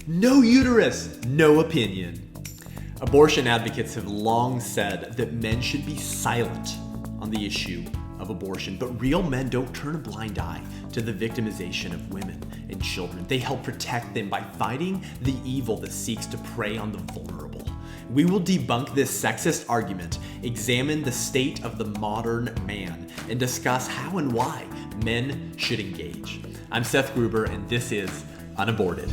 No uterus, no opinion. Abortion advocates have long said that men should be silent on the issue of abortion, but real men don't turn a blind eye to the victimization of women and children. They help protect them by fighting the evil that seeks to prey on the vulnerable. We will debunk this sexist argument, examine the state of the modern man, and discuss how and why men should engage. I'm Seth Gruber, and this is UnAborted.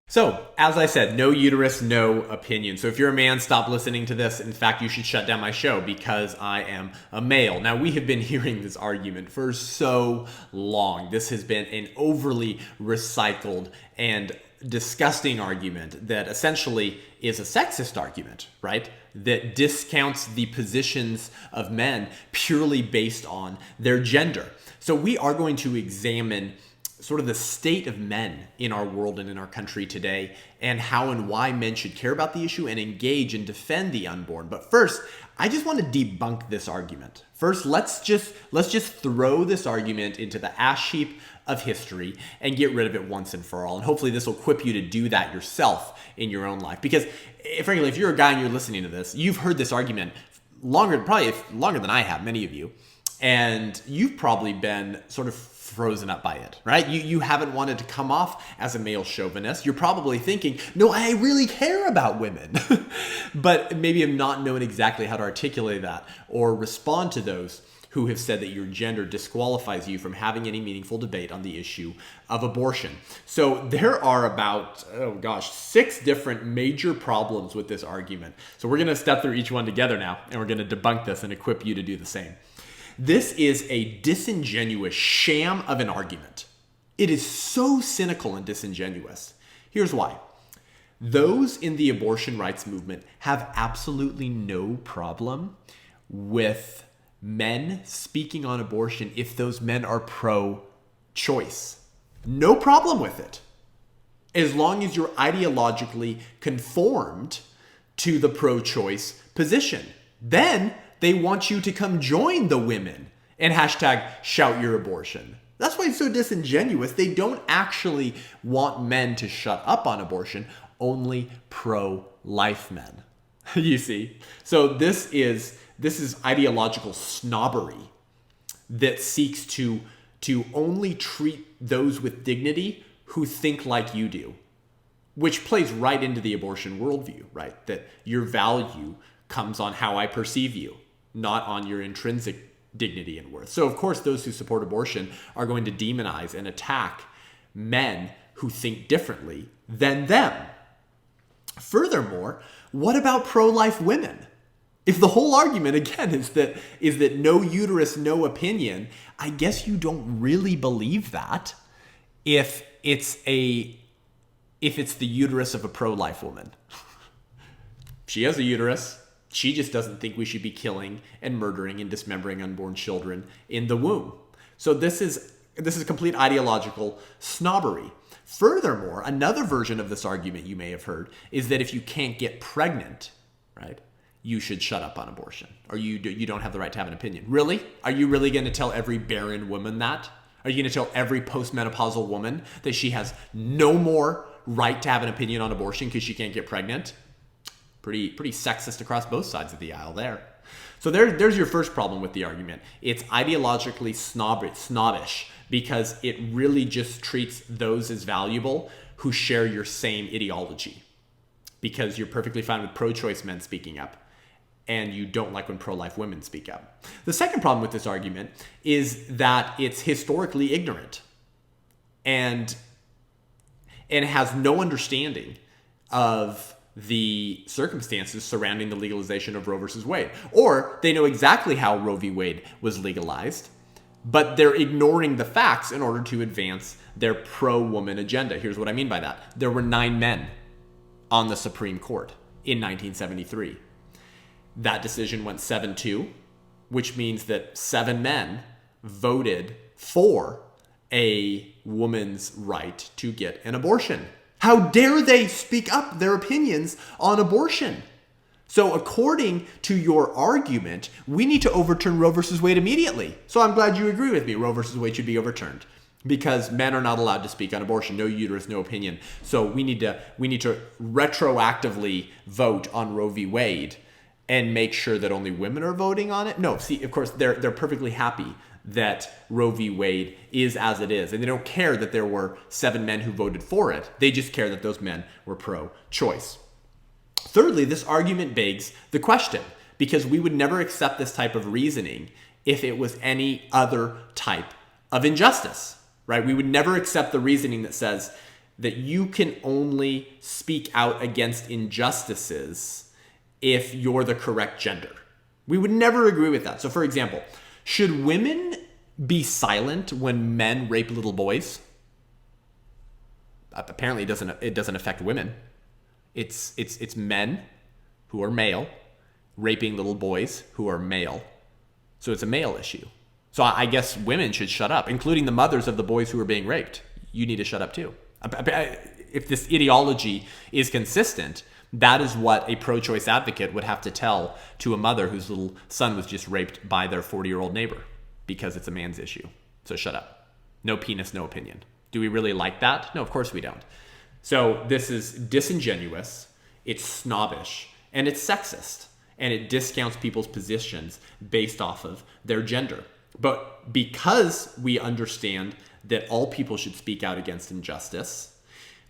So, as I said, no uterus, no opinion. So if you're a man, stop listening to this. In fact, you should shut down my show because I am a male. Now, we have been hearing this argument for so long. This has been an overly recycled and disgusting argument that essentially is a sexist argument, right? That discounts the positions of men purely based on their gender. So we are going to examine sort of the state of men in our world and in our country today, and how and why men should care about the issue and engage and defend the unborn. But first, I just want to debunk this argument. First, let's just throw this argument into the ash heap of history and get rid of it once and for all. And hopefully this will equip you to do that yourself in your own life. Because frankly, if you're a guy and you're listening to this, you've heard this argument probably longer than I have, many of you. And you've probably been sort of frozen up by it, right? You haven't wanted to come off as a male chauvinist. You're probably thinking, no, I really care about women, but maybe have not known exactly how to articulate that or respond to those who have said that your gender disqualifies you from having any meaningful debate on the issue of abortion. So there are about, 6 different major problems with this argument. So we're going to step through each one together now, and we're going to debunk this and equip you to do the same. This is a disingenuous sham of an argument. It is so cynical and disingenuous. Here's why. Those in the abortion rights movement have absolutely no problem with men speaking on abortion if those men are pro-choice. No problem with it. As long as you're ideologically conformed to the pro-choice position. Then they want you to come join the women and hashtag shout your abortion. That's why it's so disingenuous. They don't actually want men to shut up on abortion, only pro-life men. You see? So this is ideological snobbery that seeks to only treat those with dignity who think like you do, which plays right into the abortion worldview, right? That your value comes on how I perceive you, not on your intrinsic dignity and worth. So of course, those who support abortion are going to demonize and attack men who think differently than them. Furthermore, what about pro-life women? If the whole argument, again, is that no uterus, no opinion, I guess you don't really believe that if it's the uterus of a pro-life woman. She has a uterus. She just doesn't think we should be killing and murdering and dismembering unborn children in the womb. So this is complete ideological snobbery. Furthermore, another version of this argument you may have heard is that if you can't get pregnant, right, you should shut up on abortion, or you don't have the right to have an opinion. Really? Are you really going to tell every barren woman that? Are you going to tell every postmenopausal woman that she has no more right to have an opinion on abortion because she can't get pregnant? Pretty sexist across both sides of the aisle there. So there's your first problem with the argument. It's ideologically snobbish because it really just treats those as valuable who share your same ideology, because you're perfectly fine with pro-choice men speaking up and you don't like when pro-life women speak up. The second problem with this argument is that it's historically ignorant and has no understanding of the circumstances surrounding the legalization of Roe versus Wade. Or they know exactly how Roe v. Wade was legalized, but they're ignoring the facts in order to advance their pro-woman agenda. Here's what I mean by that. There were 9 men on the Supreme Court in 1973. That decision went 7-2, which means that 7 men voted for a woman's right to get an abortion. How dare they speak up their opinions on abortion? So according to your argument, we need to overturn Roe versus Wade immediately. So I'm glad you agree with me. Roe versus Wade should be overturned because men are not allowed to speak on abortion. No uterus, no opinion. So we need to retroactively vote on Roe v. Wade and make sure that only women are voting on it. No, see, of course, they're perfectly happy that Roe v. Wade is as it is. And they don't care that there were 7 men who voted for it. They just care that those men were pro-choice. Thirdly, this argument begs the question, because we would never accept this type of reasoning if it was any other type of injustice, right? We would never accept the reasoning that says that you can only speak out against injustices if you're the correct gender. We would never agree with that. So for example, should women be silent when men rape little boys? Apparently it doesn't affect women. It's men who are male raping little boys who are male. So it's a male issue. So I guess women should shut up, including the mothers of the boys who are being raped. You need to shut up too. If this ideology is consistent, that is what a pro-choice advocate would have to tell to a mother whose little son was just raped by their 40-year-old neighbor, because it's a man's issue. So shut up. No penis, no opinion. Do we really like that? No, of course we don't. So this is disingenuous, it's snobbish, and it's sexist. And it discounts people's positions based off of their gender. But because we understand that all people should speak out against injustice,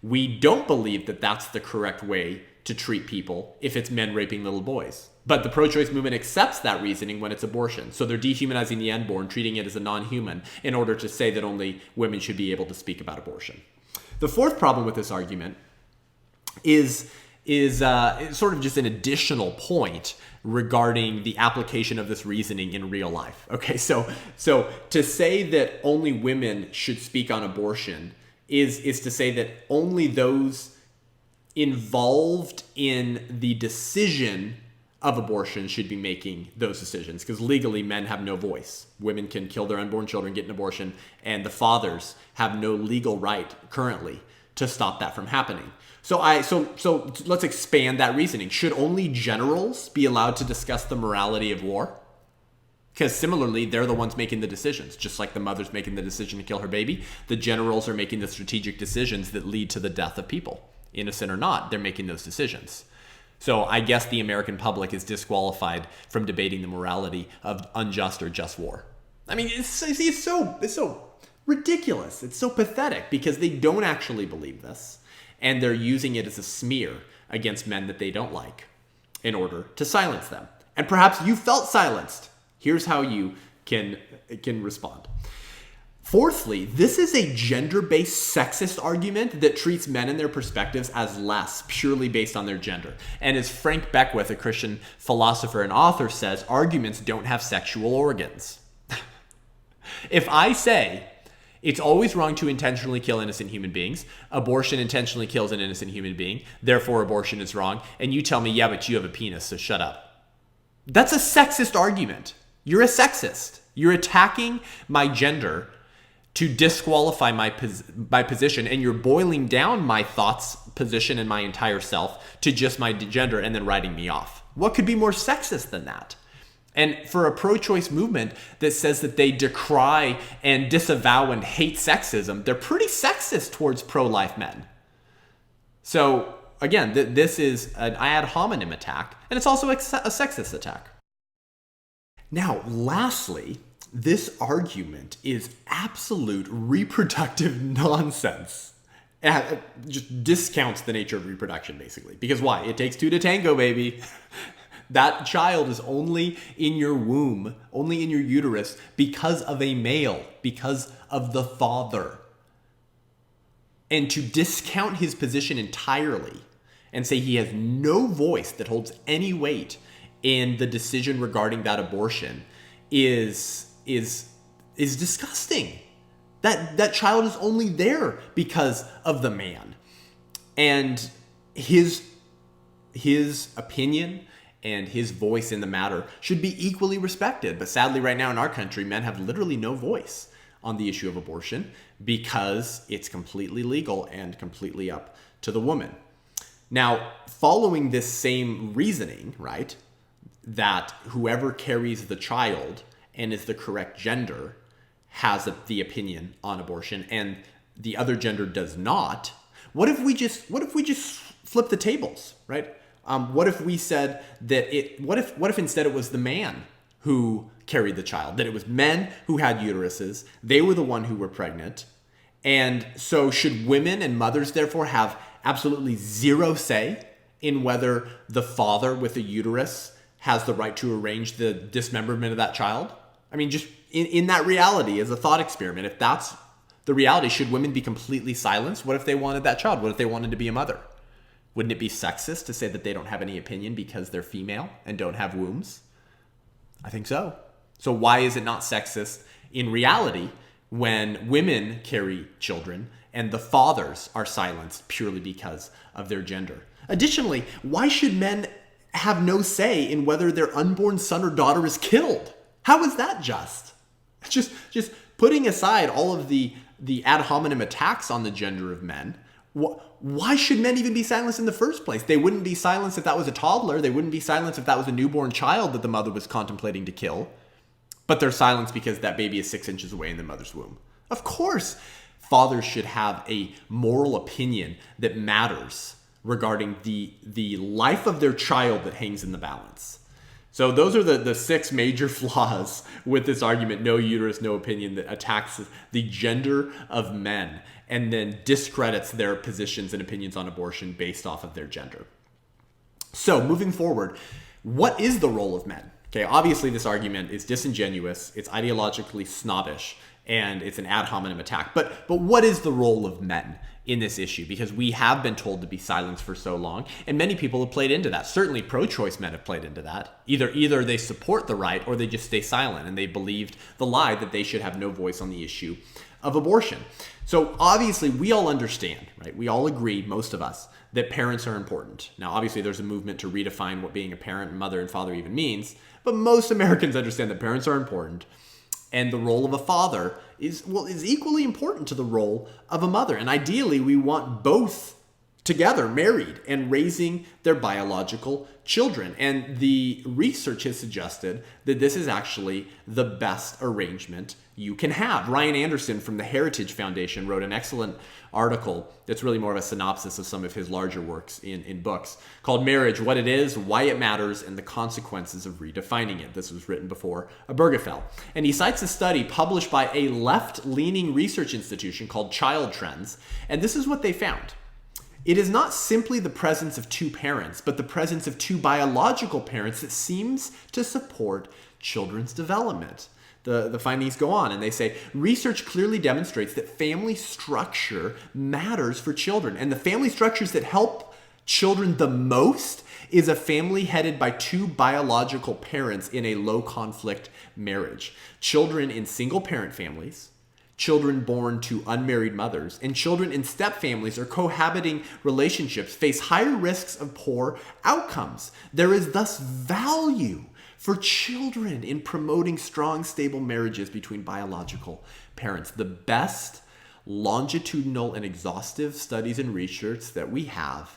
we don't believe that that's the correct way to treat people if it's men raping little boys. But the pro-choice movement accepts that reasoning when it's abortion. So they're dehumanizing the unborn, treating it as a non-human in order to say that only women should be able to speak about abortion. The fourth problem with this argument is sort of just an additional point regarding the application of this reasoning in real life. Okay, so to say that only women should speak on abortion is to say that only those involved in the decision of abortion should be making those decisions, because legally men have no voice. Women can kill their unborn children, get an abortion, and the fathers have no legal right currently to stop that from happening. So let's expand that reasoning. Should only generals be allowed to discuss the morality of war? Because similarly, they're the ones making the decisions. Just like the mother's making the decision to kill her baby, the generals are making the strategic decisions that lead to the death of people. Innocent or not, they're making those decisions. So I guess the American public is disqualified from debating the morality of unjust or just war. I mean, it's so ridiculous. It's so pathetic because they don't actually believe this. And they're using it as a smear against men that they don't like in order to silence them. And perhaps you felt silenced. Here's how you can respond. Fourthly, this is a gender-based sexist argument that treats men and their perspectives as less, purely based on their gender. And as Frank Beckwith, a Christian philosopher and author, says, arguments don't have sexual organs. If I say it's always wrong to intentionally kill innocent human beings, abortion intentionally kills an innocent human being, therefore abortion is wrong, and you tell me, yeah, but you have a penis, so shut up. That's a sexist argument. You're a sexist. You're attacking my gender to disqualify my position, and you're boiling down my thoughts, position, and my entire self to just my gender and then writing me off. What could be more sexist than that? And for a pro-choice movement that says that they decry and disavow and hate sexism, they're pretty sexist towards pro-life men. So again, this is an ad hominem attack, and it's also a sexist attack. Now, lastly, this argument is absolute reproductive nonsense. It just discounts the nature of reproduction, basically. Because why? It takes two to tango, baby. That child is only in your womb, only in your uterus, because of a male, because of the father. And to discount his position entirely and say he has no voice that holds any weight in the decision regarding that abortion is disgusting. That child is only there because of the man. And his opinion and his voice in the matter should be equally respected. But sadly, right now in our country, men have literally no voice on the issue of abortion because it's completely legal and completely up to the woman. Now, following this same reasoning, right, that whoever carries the child and is the correct gender has the opinion on abortion and the other gender does not, what if we just flip the tables, right? What if we said that what if instead it was the man who carried the child, that it was men who had uteruses, they were the one who were pregnant, and so should women and mothers therefore have absolutely zero say in whether the father with a uterus has the right to arrange the dismemberment of that child? I mean, just in that reality, as a thought experiment, if that's the reality, should women be completely silenced? What if they wanted that child? What if they wanted to be a mother? Wouldn't it be sexist to say that they don't have any opinion because they're female and don't have wombs? I think so. So why is it not sexist in reality when women carry children and the fathers are silenced purely because of their gender? Additionally, why should men have no say in whether their unborn son or daughter is killed? How is that just? Just putting aside all of the ad hominem attacks on the gender of men, why should men even be silenced in the first place? They wouldn't be silenced if that was a toddler. They wouldn't be silenced if that was a newborn child that the mother was contemplating to kill. But they're silenced because that baby is 6 inches away in the mother's womb. Of course, fathers should have a moral opinion that matters regarding the life of their child that hangs in the balance. So those are the 6 major flaws with this argument, no uterus, no opinion, that attacks the gender of men and then discredits their positions and opinions on abortion based off of their gender. So moving forward, what is the role of men? Okay, obviously this argument is disingenuous, it's ideologically snobbish, and it's an ad hominem attack. But what is the role of men in this issue? Because we have been told to be silenced for so long, and many people have played into that. Certainly pro-choice men have played into that. Either they support the right or they just stay silent, and they believed the lie that they should have no voice on the issue of abortion. So obviously we all understand, right? We all agree, most of us, that parents are important. Now obviously there's a movement to redefine what being a parent, mother, and father even means, but most Americans understand that parents are important. And the role of a father is equally important to the role of a mother. And ideally, we want both together, married, and raising their biological children. And the research has suggested that this is actually the best arrangement you can have. Ryan Anderson from the Heritage Foundation wrote an excellent article that's really more of a synopsis of some of his larger works in books called Marriage, What It Is, Why It Matters, and the Consequences of Redefining It. This was written before Obergefell. And he cites a study published by a left-leaning research institution called Child Trends. And this is what they found. It is not simply the presence of 2 parents, but the presence of 2 biological parents that seems to support children's development. The findings go on and they say, research clearly demonstrates that family structure matters for children. And the family structures that help children the most is a family headed by 2 biological parents in a low conflict marriage. Children in single parent families, children born to unmarried mothers, and children in step families or cohabiting relationships face higher risks of poor outcomes. There is thus value for children in promoting strong, stable marriages between biological parents. The best longitudinal and exhaustive studies and research that we have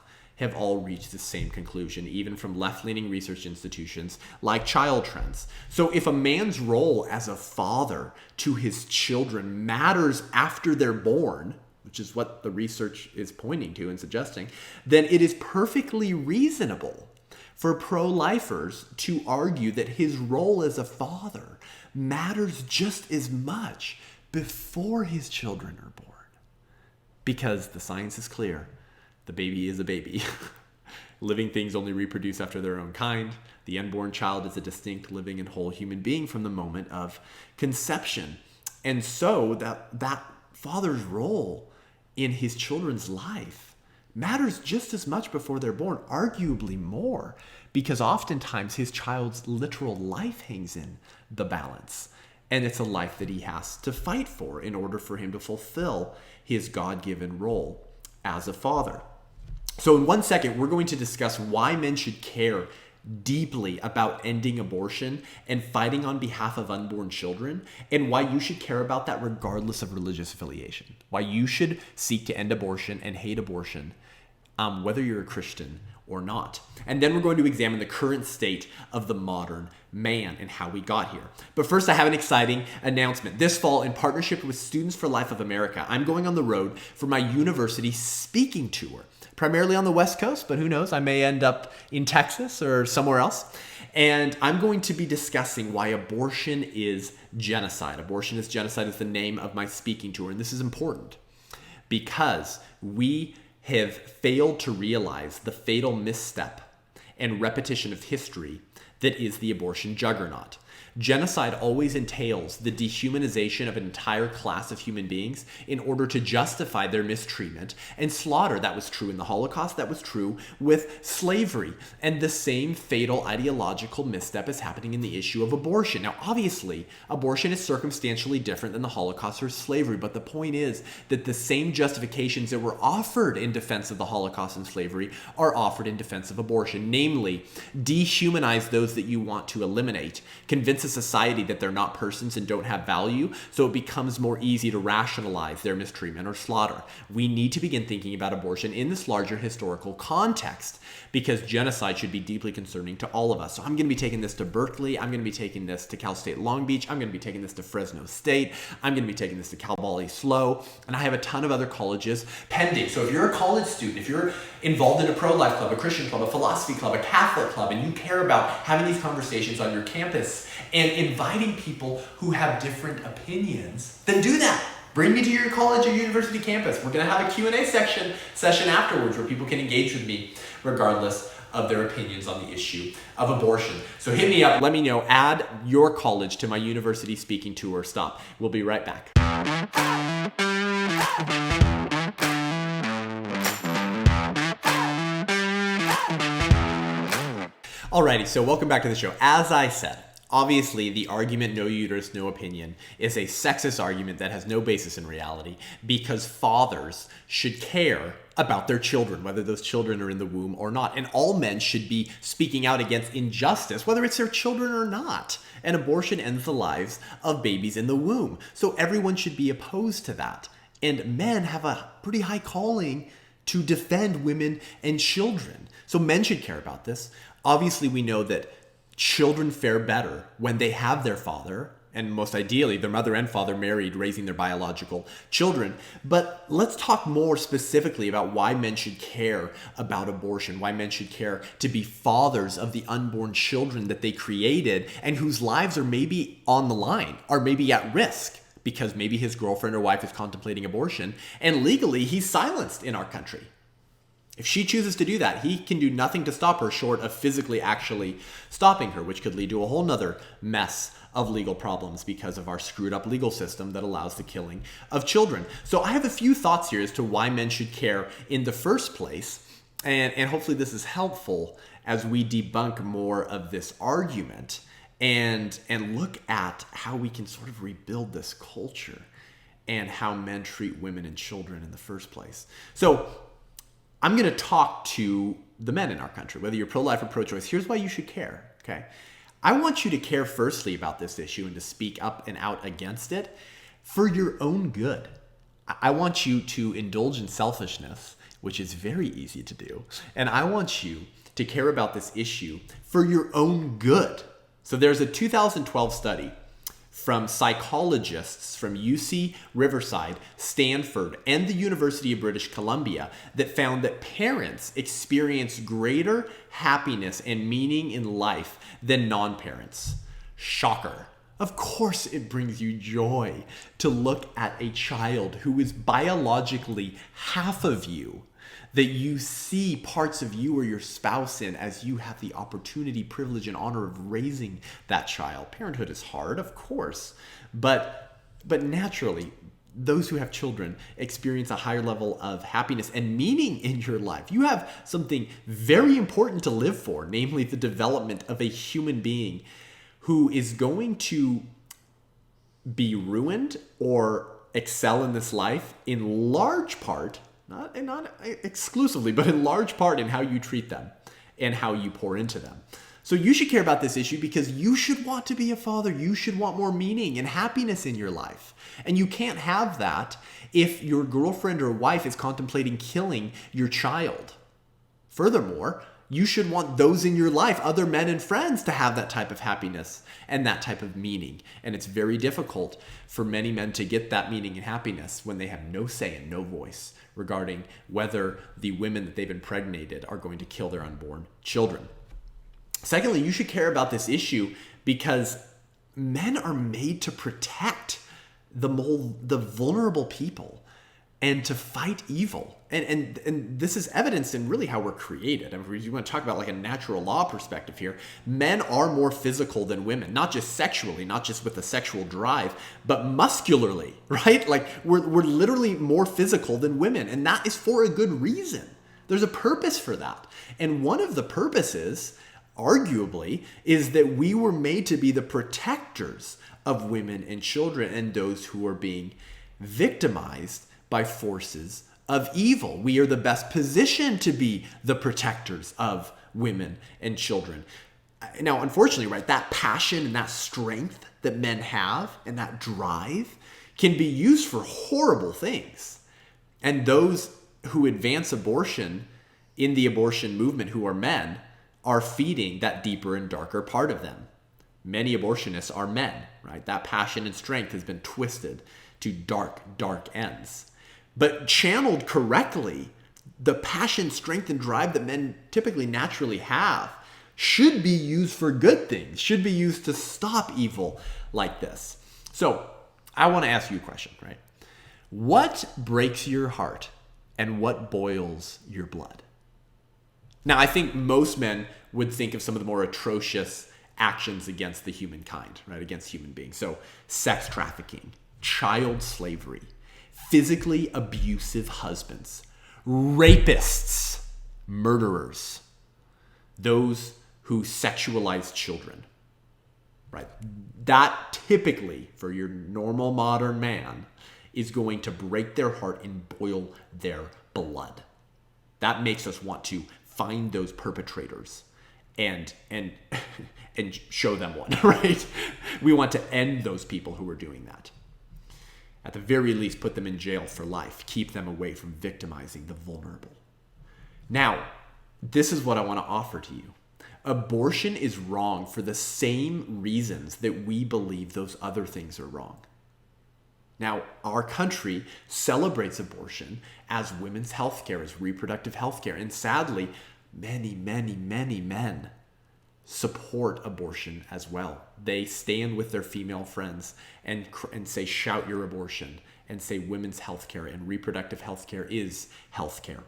all reached the same conclusion, even from left-leaning research institutions like Child Trends. So if a man's role as a father to his children matters after they're born, which is what the research is pointing to and suggesting, then it is perfectly reasonable for pro-lifers to argue that his role as a father matters just as much before his children are born. Because the science is clear. The baby is a baby. Living things only reproduce after their own kind. The unborn child is a distinct, living, and whole human being from the moment of conception. And so that father's role in his children's life matters just as much before they're born, arguably more, because oftentimes his child's literal life hangs in the balance. And it's a life that he has to fight for in order for him to fulfill his God-given role as a father. So in 1 second, we're going to discuss why men should care deeply about ending abortion and fighting on behalf of unborn children, and why you should care about that regardless of religious affiliation. Why you should seek to end abortion and hate abortion whether you're a Christian or not. And then we're going to examine the current state of the modern man and how we got here. But first, I have an exciting announcement. This fall, in partnership with Students for Life of America, I'm going on the road for my university speaking tour, primarily on the West Coast, but who knows, I may end up in Texas or somewhere else. And I'm going to be discussing why abortion is genocide. Abortion is genocide is the name of my speaking tour. And this is important because we have failed to realize the fatal misstep and repetition of history that is the abortion juggernaut. Genocide always entails the dehumanization of an entire class of human beings in order to justify their mistreatment and slaughter. That was true in the Holocaust. That was true with slavery. And the same fatal ideological misstep is happening in the issue of abortion. Now, obviously, abortion is circumstantially different than the Holocaust or slavery, but the point is that the same justifications that were offered in defense of the Holocaust and slavery are offered in defense of abortion. Namely, dehumanize those that you want to eliminate, convince a society that they're not persons and don't have value, so it becomes more easy to rationalize their mistreatment or slaughter. We need to begin thinking about abortion in this larger historical context because genocide should be deeply concerning to all of us. So I'm going to be taking this to Berkeley. I'm going to be taking this to Cal State Long Beach. I'm going to be taking this to Fresno State. I'm going to be taking this to Cal Poly SLO. And I have a ton of other colleges pending. So if you're a college student, if you're involved in a pro-life club, a Christian club, a philosophy club, a Catholic club, and you care about having these conversations on your campus and inviting people who have different opinions, then do that. Bring me to your college or university campus. We're going to have a Q&A session afterwards where people can engage with me regardless of their opinions on the issue of abortion. So hit me up. Let me know. Add your college to my university speaking tour. Stop. We'll be right back. Alrighty, so welcome back to the show. As I said, obviously, the argument, no uterus, no opinion, is a sexist argument that has no basis in reality because fathers should care about their children, whether those children are in the womb or not. And all men should be speaking out against injustice, whether it's their children or not. And abortion ends the lives of babies in the womb. So everyone should be opposed to that. And men have a pretty high calling to defend women and children. So men should care about this. Obviously, we know that children fare better when they have their father, and most ideally, their mother and father married, raising their biological children. But let's talk more specifically about why men should care about abortion, why men should care to be fathers of the unborn children that they created and whose lives are maybe on the line, are maybe at risk, because maybe his girlfriend or wife is contemplating abortion, and legally he's silenced in our country. If she chooses to do that, he can do nothing to stop her short of physically actually stopping her, which could lead to a whole nother mess of legal problems because of our screwed up legal system that allows the killing of children. So I have a few thoughts here as to why men should care in the first place. And hopefully this is helpful as we debunk more of this argument and look at how we can sort of rebuild this culture and how men treat women and children in the first place. So I'm going to talk to the men in our country, whether you're pro-life or pro-choice. Here's why you should care, okay? I want you to care firstly about this issue and to speak up and out against it for your own good. I want you to indulge in selfishness, which is very easy to do. And I want you to care about this issue for your own good. So there's a 2012 study from psychologists from UC Riverside, Stanford, and the University of British Columbia that found that parents experience greater happiness and meaning in life than non-parents. Shocker. Of course it brings you joy to look at a child who is biologically half of you, that you see parts of you or your spouse in as you have the opportunity, privilege, and honor of raising that child. Parenthood is hard, of course, but naturally, those who have children experience a higher level of happiness and meaning in your life. You have something very important to live for, namely the development of a human being who is going to be ruined or excel in this life in large part, not exclusively, but in large part in how you treat them and how you pour into them. So you should care about this issue because you should want to be a father. You should want more meaning and happiness in your life. And you can't have that if your girlfriend or wife is contemplating killing your child. Furthermore, you should want those in your life, other men and friends, to have that type of happiness and that type of meaning. And it's very difficult for many men to get that meaning and happiness when they have no say and no voice regarding whether the women that they've impregnated are going to kill their unborn children. Secondly, you should care about this issue because men are made to protect the vulnerable people and to fight evil. And this is evidenced in really how we're created. I mean, if you want to talk about like a natural law perspective here, men are more physical than women, not just sexually, not just with a sexual drive, but muscularly, right? Like we're literally more physical than women, and that is for a good reason. There's a purpose for that. And one of the purposes, arguably, is that we were made to be the protectors of women and children and those who are being victimized by forces of evil. We are the best positioned to be the protectors of women and children. Now, unfortunately, right, that passion and that strength that men have and that drive can be used for horrible things. And those who advance abortion in the abortion movement, who are men, are feeding that deeper and darker part of them. Many abortionists are men, right? That passion and strength has been twisted to dark, dark ends. But channeled correctly, the passion, strength, and drive that men typically naturally have should be used for good things, should be used to stop evil like this. So I want to ask you a question, right? What breaks your heart and what boils your blood? Now, I think most men would think of some of the more atrocious actions against the humankind, right? Against human beings. So sex trafficking, child slavery, physically abusive husbands, rapists, murderers, those who sexualize children, right? That typically, for your normal modern man, is going to break their heart and boil their blood. That makes us want to find those perpetrators and show them one, right? We want to end those people who are doing that. At the very least, put them in jail for life. Keep them away from victimizing the vulnerable. Now, this is what I want to offer to you. Abortion is wrong for the same reasons that we believe those other things are wrong. Now, our country celebrates abortion as women's health care, as reproductive health care. And sadly, many, many, many men support abortion as well. They stand with their female friends and say, shout your abortion, and say women's health care and reproductive health care is health care.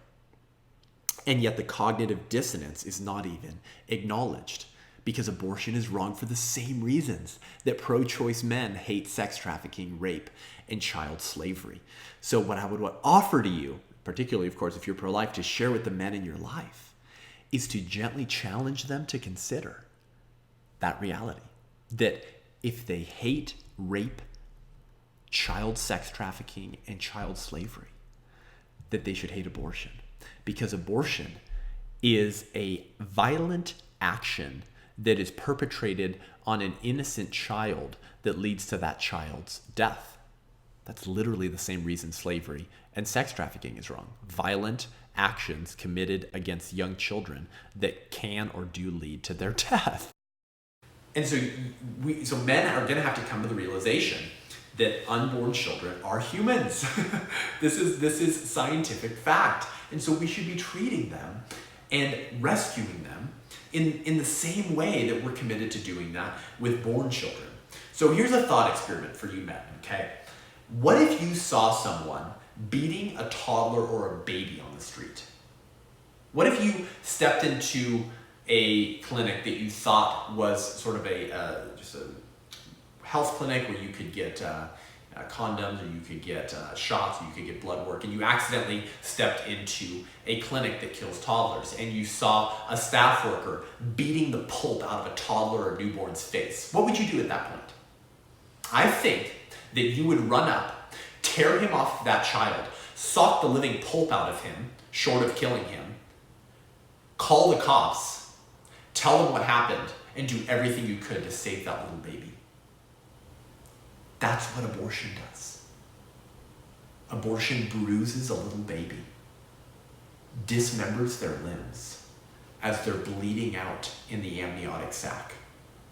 And yet the cognitive dissonance is not even acknowledged, because abortion is wrong for the same reasons that pro-choice men hate sex trafficking, rape, and child slavery. So what I would offer to you, particularly, of course, if you're pro-life, to share with the men in your life, is to gently challenge them to consider that reality. That if they hate rape, child sex trafficking, and child slavery, that they should hate abortion. Because abortion is a violent action that is perpetrated on an innocent child that leads to that child's death. That's literally the same reason slavery and sex trafficking is wrong. Violent actions committed against young children that can or do lead to their death. And so men are going to have to come to the realization that unborn children are humans. This is scientific fact. And so we should be treating them and rescuing them in the same way that we're committed to doing that with born children. So here's a thought experiment for you men, okay? What if you saw someone beating a toddler or a baby on the street? What if you stepped into a clinic that you thought was sort of just a health clinic where you could get condoms, or you could get shots, or you could get blood work, and you accidentally stepped into a clinic that kills toddlers, and you saw a staff worker beating the pulp out of a toddler or newborn's face? What would you do at that point? I think that you would run up, tear him off that child, sock the living pulp out of him, short of killing him, call the cops, tell them what happened, and do everything you could to save that little baby. That's what abortion does. Abortion bruises a little baby. dismembers their limbs as they're bleeding out in the amniotic sac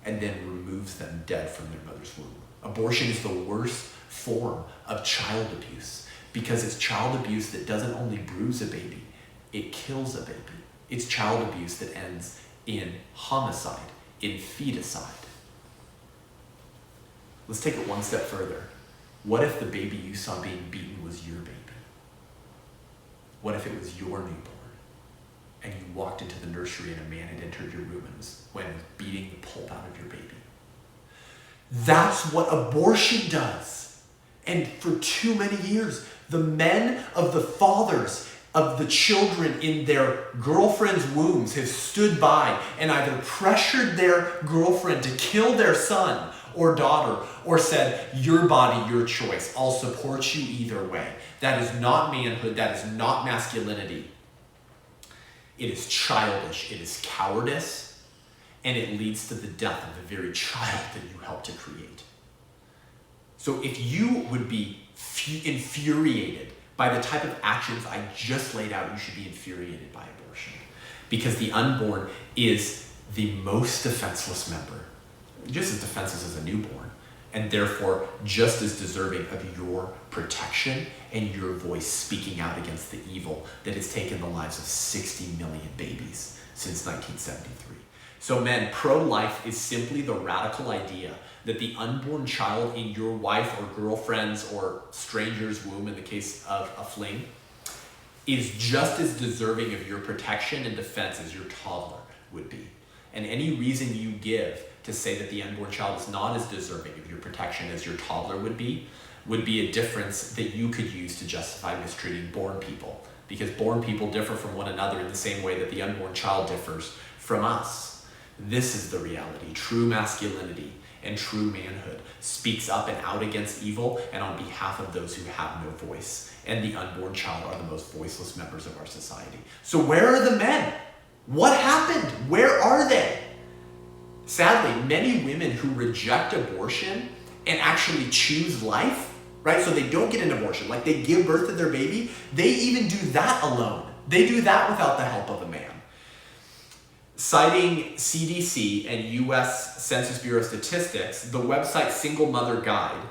and then removes them dead from their mother's womb. Abortion is the worst form of child abuse because it's child abuse that doesn't only bruise a baby, it kills a baby. It's child abuse that ends in homicide, in feticide. Let's take it one step further. What if the baby you saw being beaten was your baby? What if it was your newborn? And you walked into the nursery and a man had entered your room and was beating the pulp out of your baby. That's what abortion does. And for too many years, the men of the fathers of the children in their girlfriends' wombs have stood by and either pressured their girlfriend to kill their son or daughter, or said, your body, your choice, I'll support you either way. That is not manhood, that is not masculinity. It is childish, it is cowardice, and it leads to the death of the very child that you helped to create. So if you would be infuriated by the type of actions I just laid out, you should be infuriated by abortion. Because the unborn is the most defenseless member, just as defenseless as a newborn, and therefore just as deserving of your protection and your voice speaking out against the evil that has taken the lives of 60 million babies since 1973. So men, pro-life is simply the radical idea that the unborn child in your wife or girlfriend's or stranger's womb, in the case of a fling, is just as deserving of your protection and defense as your toddler would be. And any reason you give to say that the unborn child is not as deserving of your protection as your toddler would be a difference that you could use to justify mistreating born people. Because born people differ from one another in the same way that the unborn child differs from us. This is the reality. True masculinity and true manhood speaks up and out against evil and on behalf of those who have no voice. And the unborn child are the most voiceless members of our society. So where are the men? What happened? Where are they? Sadly, many women who reject abortion and actually choose life, right? So they don't get an abortion, like they give birth to their baby, they even do that alone. They do that without the help of a man. Citing CDC and US Census Bureau statistics, the website Single Mother Guide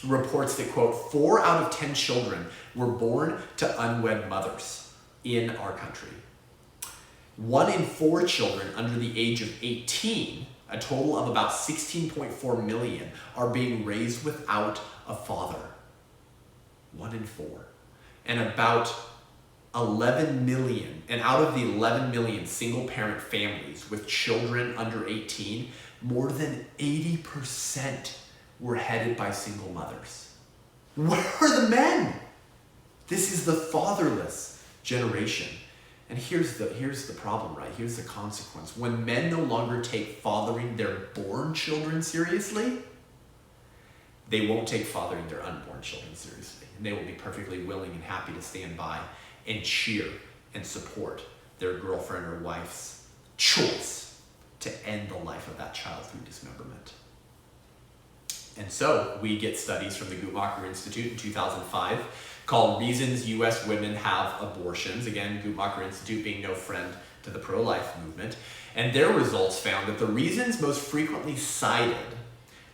reports that, quote, 4 out of 10 children were born to unwed mothers in our country. 1 in 4 children under the age of 18, a total of about 16.4 million, are being raised without a father. 1 in 4. And about 11 million, and out of the 11 million single parent families with children under 18, more than 80% were headed by single mothers. Where are the men? This is the fatherless generation. And here's the problem, right? Here's the consequence. When men no longer take fathering their born children seriously, they won't take fathering their unborn children seriously. And they will be perfectly willing and happy to stand by and cheer and support their girlfriend or wife's choice to end the life of that child through dismemberment. And so we get studies from the Guttmacher Institute in 2005 called Reasons U.S. Women Have Abortions. Again, Guttmacher Institute being no friend to the pro-life movement. And their results found that the reasons most frequently cited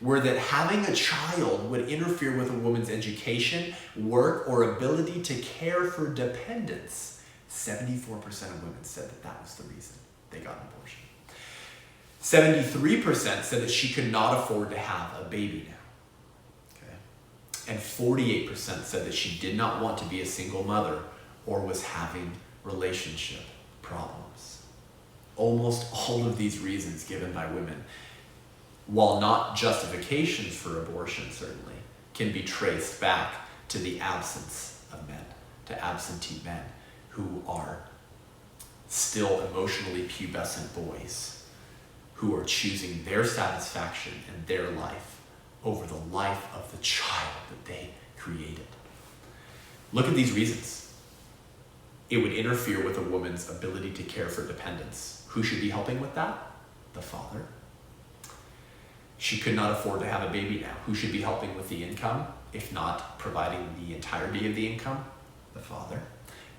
were that having a child would interfere with a woman's education, work, or ability to care for dependents. 74% of women said that that was the reason they got an abortion. 73% said that she could not afford to have a baby now. And 48% said that she did not want to be a single mother or was having relationship problems. Almost all of these reasons given by women, while not justifications for abortion certainly, can be traced back to the absence of men, to absentee men who are still emotionally pubescent boys who are choosing their satisfaction and their life over the life of the child that they created. Look at these reasons. It would interfere with a woman's ability to care for dependents. Who should be helping with that? The father. She could not afford to have a baby now. Who should be helping with the income, if not providing the entirety of the income? The father.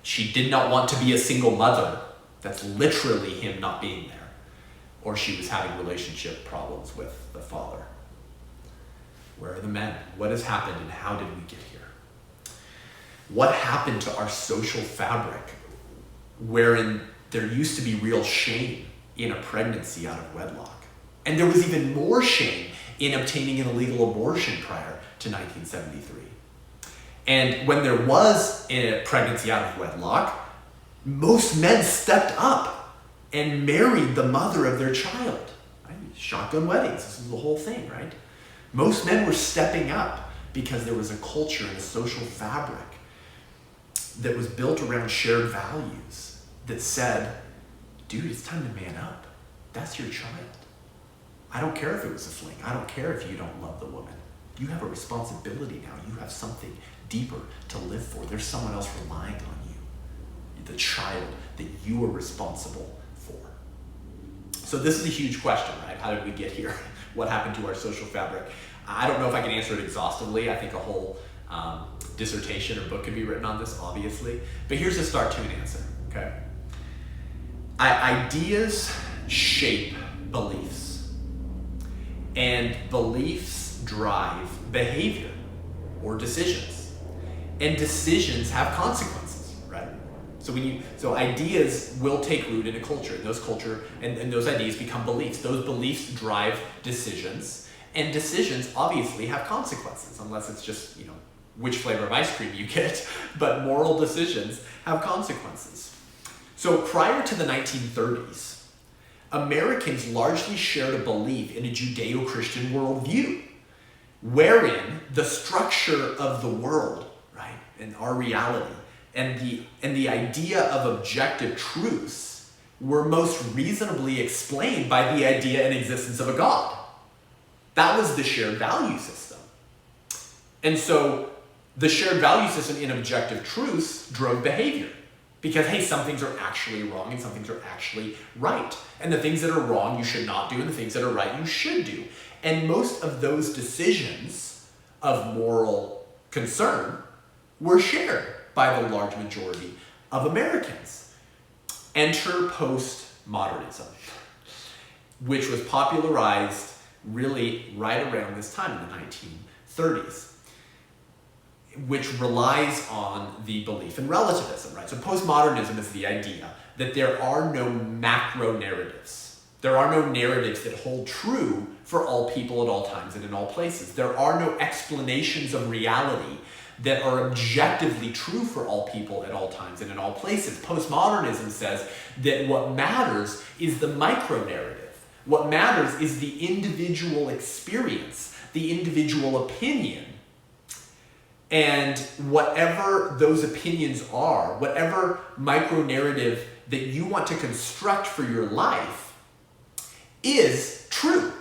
She did not want to be a single mother. That's literally him not being there. Or she was having relationship problems with the father. Where are the men? What has happened and how did we get here? What happened to our social fabric wherein there used to be real shame in a pregnancy out of wedlock? And there was even more shame in obtaining an illegal abortion prior to 1973. And when there was a pregnancy out of wedlock, most men stepped up and married the mother of their child. Right? Shotgun weddings, this is the whole thing, right? Most men were stepping up because there was a culture and a social fabric that was built around shared values that said, dude, it's time to man up. That's your child. I don't care if it was a fling. I don't care if you don't love the woman. You have a responsibility now. You have something deeper to live for. There's someone else relying on you, the child that you are responsible for. So this is a huge question, right? How did we get here? What happened to our social fabric? I don't know if I can answer it exhaustively. I think a whole dissertation or book could be written on this, obviously. But here's a start to an answer, okay? Ideas shape beliefs, and beliefs drive behavior or decisions, and decisions have consequences, right? So ideas will take root in a culture, and those ideas become beliefs. Those beliefs drive decisions, and decisions obviously have consequences, unless it's just, which flavor of ice cream you get, but moral decisions have consequences. So prior to the 1930s, Americans largely shared a belief in a Judeo-Christian worldview, wherein the structure of the world, right, and our reality, and the idea of objective truths were most reasonably explained by the idea and existence of a God. That was the shared value system. And so the shared value system in objective truths drove behavior. Because, hey, some things are actually wrong and some things are actually right. And the things that are wrong you should not do, and the things that are right you should do. And most of those decisions of moral concern were shared by the large majority of Americans. Enter Post-Modernism, which was popularized really right around this time in the 1930s, which relies on the belief in relativism, right? So postmodernism is the idea that there are no macro narratives. There are no narratives that hold true for all people at all times and in all places. There are no explanations of reality that are objectively true for all people at all times and in all places. Postmodernism says that what matters is the micro narrative. What matters is the individual experience, the individual opinion. And whatever those opinions are, whatever micro-narrative that you want to construct for your life is true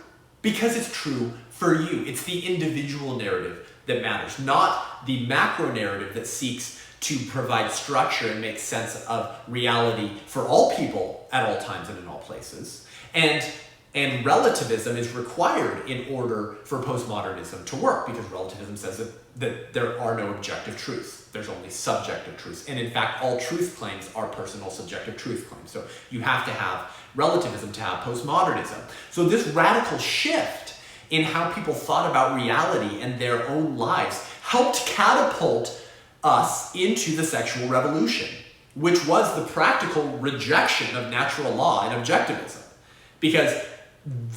because it's true for you. It's the individual narrative that matters, not the macro-narrative that seeks to provide structure and make sense of reality for all people at all times and in all places. And relativism is required in order for postmodernism to work, because relativism says that there are no objective truths. There's only subjective truths. And in fact, all truth claims are personal subjective truth claims. So you have to have relativism to have postmodernism. So this radical shift in how people thought about reality and their own lives helped catapult us into the sexual revolution, which was the practical rejection of natural law and objectivism. Because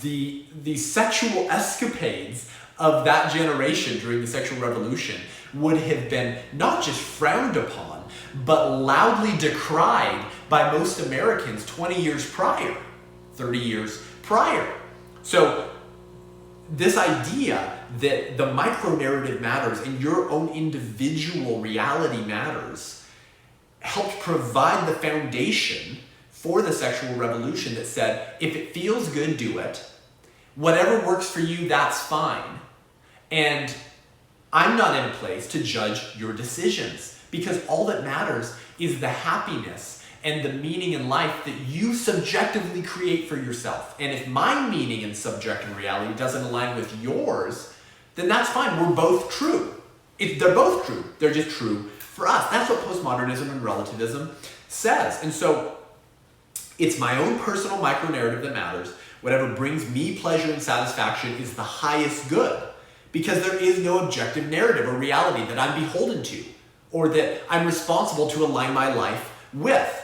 the sexual escapades of that generation during the sexual revolution would have been not just frowned upon, but loudly decried by most Americans 20 years prior, 30 years prior. So this idea that the micro-narrative matters and your own individual reality matters helped provide the foundation for the sexual revolution that said, if it feels good, do it. Whatever works for you, that's fine. And I'm not in a place to judge your decisions, because all that matters is the happiness and the meaning in life that you subjectively create for yourself. And if my meaning and subjective reality doesn't align with yours, then that's fine. We're both true. They're both true. They're just true for for us. That's what postmodernism and relativism says. And so it's my own personal micro-narrative that matters. Whatever brings me pleasure and satisfaction is the highest good, because there is no objective narrative or reality that I'm beholden to or that I'm responsible to align my life with.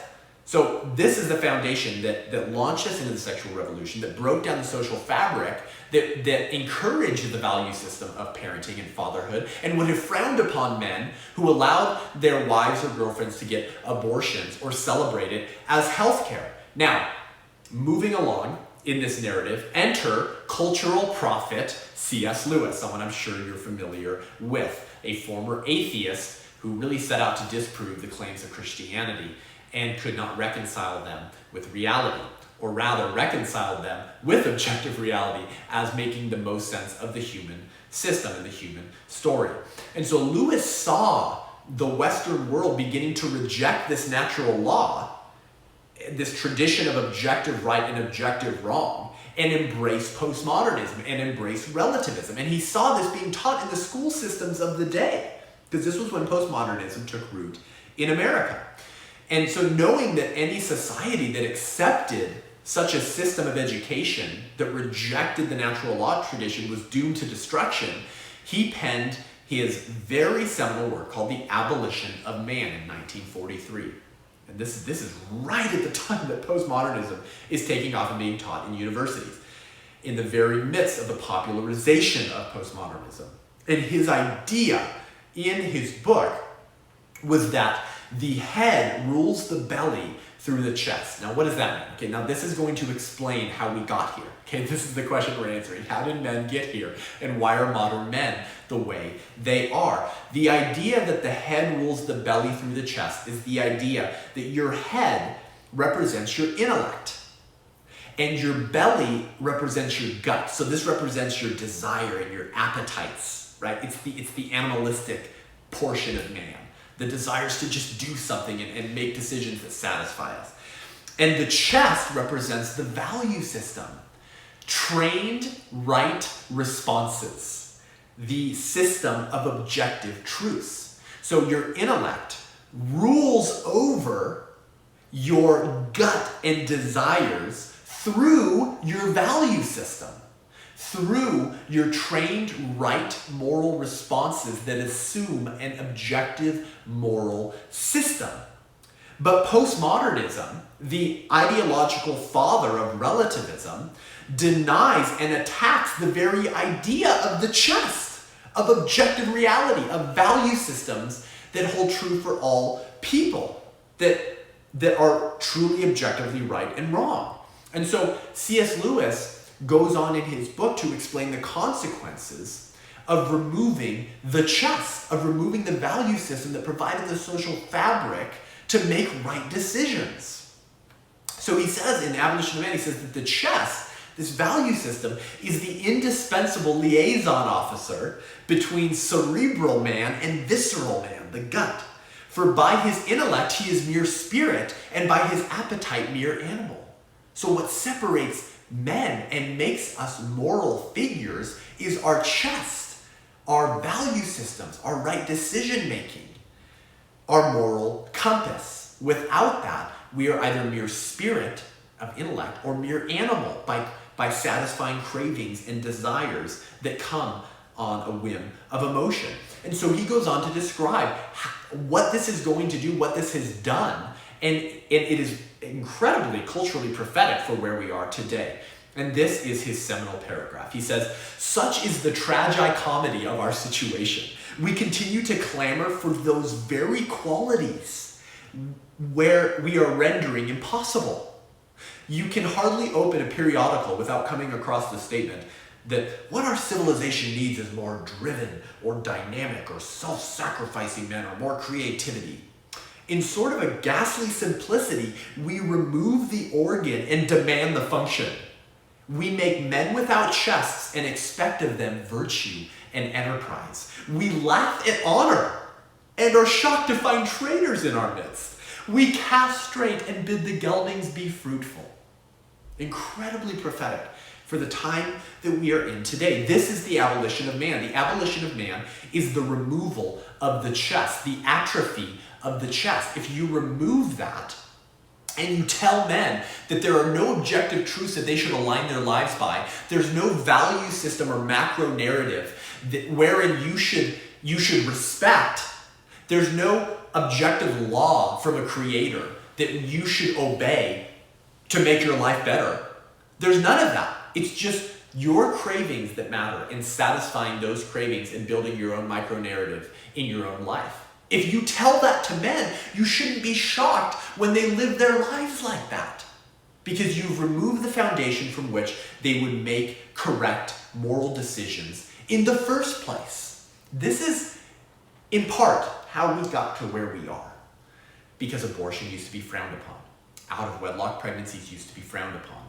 So this is the foundation that launched us into the sexual revolution, that broke down the social fabric, that encouraged the value system of parenting and fatherhood, and would have frowned upon men who allowed their wives or girlfriends to get abortions or celebrate it as healthcare. Now, moving along in this narrative, enter cultural prophet C.S. Lewis, someone I'm sure you're familiar with, a former atheist who really set out to disprove the claims of Christianity and could not reconcile them with reality, or rather reconciled them with objective reality as making the most sense of the human system and the human story. And so Lewis saw the Western world beginning to reject this natural law, this tradition of objective right and objective wrong, and embrace postmodernism and embrace relativism. And he saw this being taught in the school systems of the day, because this was when postmodernism took root in America. And so knowing that any society that accepted such a system of education that rejected the natural law tradition was doomed to destruction, he penned his very seminal work called The Abolition of Man in 1943. And this is right at the time that postmodernism is taking off and being taught in universities, in the very midst of the popularization of postmodernism. And his idea in his book was that the head rules the belly through the chest. Now, what does that mean? Okay, now this is going to explain how we got here. Okay, this is the question we're answering. How did men get here? And why are modern men the way they are? The idea that the head rules the belly through the chest is the idea that your head represents your intellect and your belly represents your gut. So this represents your desire and your appetites, right? It's the animalistic portion of man. The desires to just do something and make decisions that satisfy us. And the chest represents the value system. Trained right responses. The system of objective truths. So your intellect rules over your gut and desires through your value system, through your trained right moral responses that assume an objective moral system. But postmodernism, the ideological father of relativism, denies and attacks the very idea of the chest, of objective reality, of value systems that hold true for all people, that are truly objectively right and wrong. And so C.S. Lewis goes on in his book to explain the consequences of removing the chest, of removing the value system that provided the social fabric to make right decisions. So he says in Abolition of Man, he says that the chest, this value system, is the indispensable liaison officer between cerebral man and visceral man, the gut. For by his intellect he is mere spirit, and by his appetite mere animal. So what separates men and makes us moral figures is our chest, our value systems, our right decision making, our moral compass. Without that, we are either mere spirit of intellect or mere animal by satisfying cravings and desires that come on a whim of emotion. And so he goes on to describe what this is going to do, what this has done, and it is incredibly culturally prophetic for where we are today. And this is his seminal paragraph. He says, "Such is the tragicomedy of our situation. We continue to clamor for those very qualities where we are rendering impossible. You can hardly open a periodical without coming across the statement that what our civilization needs is more driven or dynamic or self-sacrificing men or more creativity. In sort of a ghastly simplicity, we remove the organ and demand the function. We make men without chests and expect of them virtue and enterprise. We laugh at honor and are shocked to find traitors in our midst. We castrate and bid the geldings be fruitful. Incredibly prophetic for the time that we are in today. This is the abolition of man. The abolition of man is the removal of the chest, the atrophy of the chest. If you remove that and you tell men that there are no objective truths that they should align their lives by, there's no value system or macro narrative wherein you should respect, there's no objective law from a creator that you should obey to make your life better. There's none of that. It's just your cravings that matter and satisfying those cravings and building your own micro narrative in your own life. If you tell that to men, you shouldn't be shocked when they live their lives like that, because you've removed the foundation from which they would make correct moral decisions in the first place. This is, in part, how we got to where we are, because abortion used to be frowned upon. Out of wedlock pregnancies used to be frowned upon.